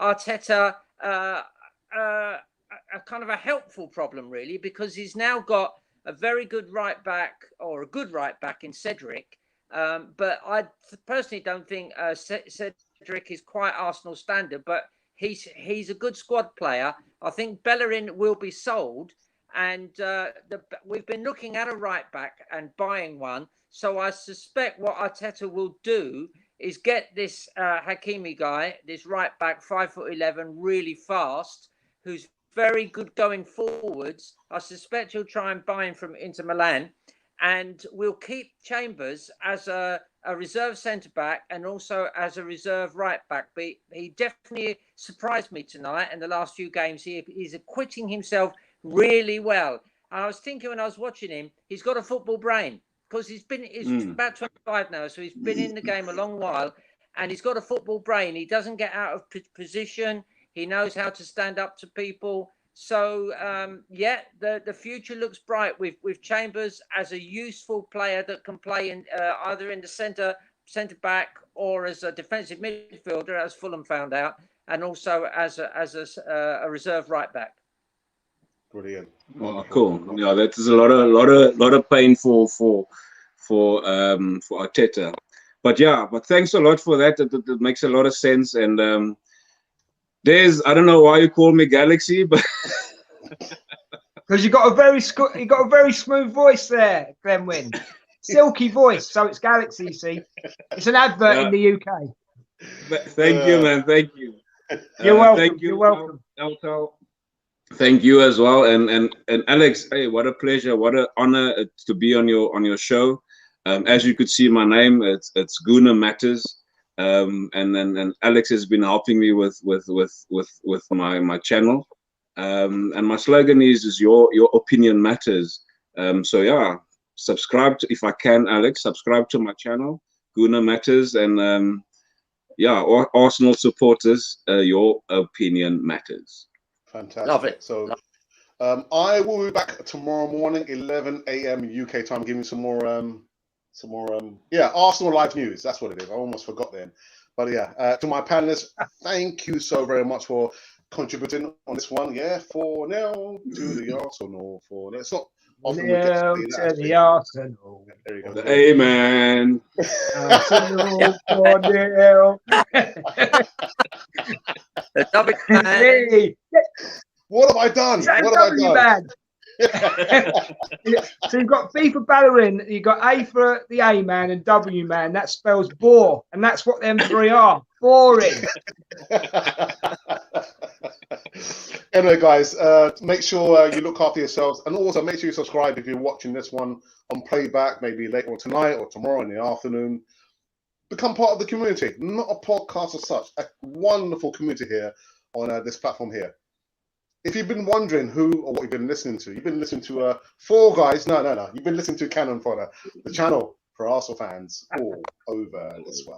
Arteta a kind of a helpful problem, really, because he's now got a very good right back, or a good right back in Cedric. But I personally don't think Cedric is quite Arsenal standard, but he's a good squad player. I think Bellerin will be sold. And we've been looking at a right back and buying one. So I suspect what Arteta will do is get this Hakimi guy, this right back, 5'11", really fast, who's very good going forwards. I suspect he'll try and buy him from Inter Milan, and we'll keep Chambers as a reserve centre back and also as a reserve right back. But he definitely surprised me tonight. In the last few games, he's acquitting himself really well. And I was thinking when I was watching him, he's got a football brain, because he's about 25 now, so he's been in the game a long while, and he's got a football brain. He doesn't get out of position. He knows how to stand up to people. So the future looks bright with Chambers as a useful player that can play in either in the centre back or as a defensive midfielder, as Fulham found out, and also as a reserve right back. Brilliant. Oh, cool. Yeah, that is a lot of pain for Arteta. But thanks a lot for that. It makes a lot of sense. And I don't know why you call me Galaxy, but because you got a very smooth voice there, Glenn Wynn. Silky voice, so it's Galaxy. You see, it's an advert in the UK. Thank you, man. Thank you. You're welcome. Thank you. You're welcome. Thank you as well, and Alex. Hey, what a pleasure! What an honor to be on your show. As you could see, my name it's Guna Matters, and Alex has been helping me with my channel, and my slogan is your opinion matters. So yeah, subscribe to, if I can, Alex. Subscribe to my channel, Guna Matters, and Arsenal supporters, your opinion matters. Fantastic. Love it. So I will be back tomorrow morning, 11 a.m. UK time, giving some more Arsenal live news. That's what it is. I almost forgot then. But yeah, to my panelists, thank you so very much for contributing on this one. Yeah, 4-0 to the Arsenal. 4-0. It's not often we get to say that. The Arsenal. There you go. Amen. Arsenal 4-0. What have I done? What have I done? So you've got B for Ballerin, you've got A for the A man, and W man. That spells bore, and that's what them three are. Boring. Anyway, guys, make sure you look after yourselves, and also make sure you subscribe if you're watching this one on playback, maybe later on tonight or tomorrow in the afternoon. Become part of the community, not a podcast as such. A wonderful community here on this platform here. If you've been wondering who or what you've been listening to, you've been listening to four guys. No. You've been listening to Cannon Fodder, the channel for Arsenal fans all over this one.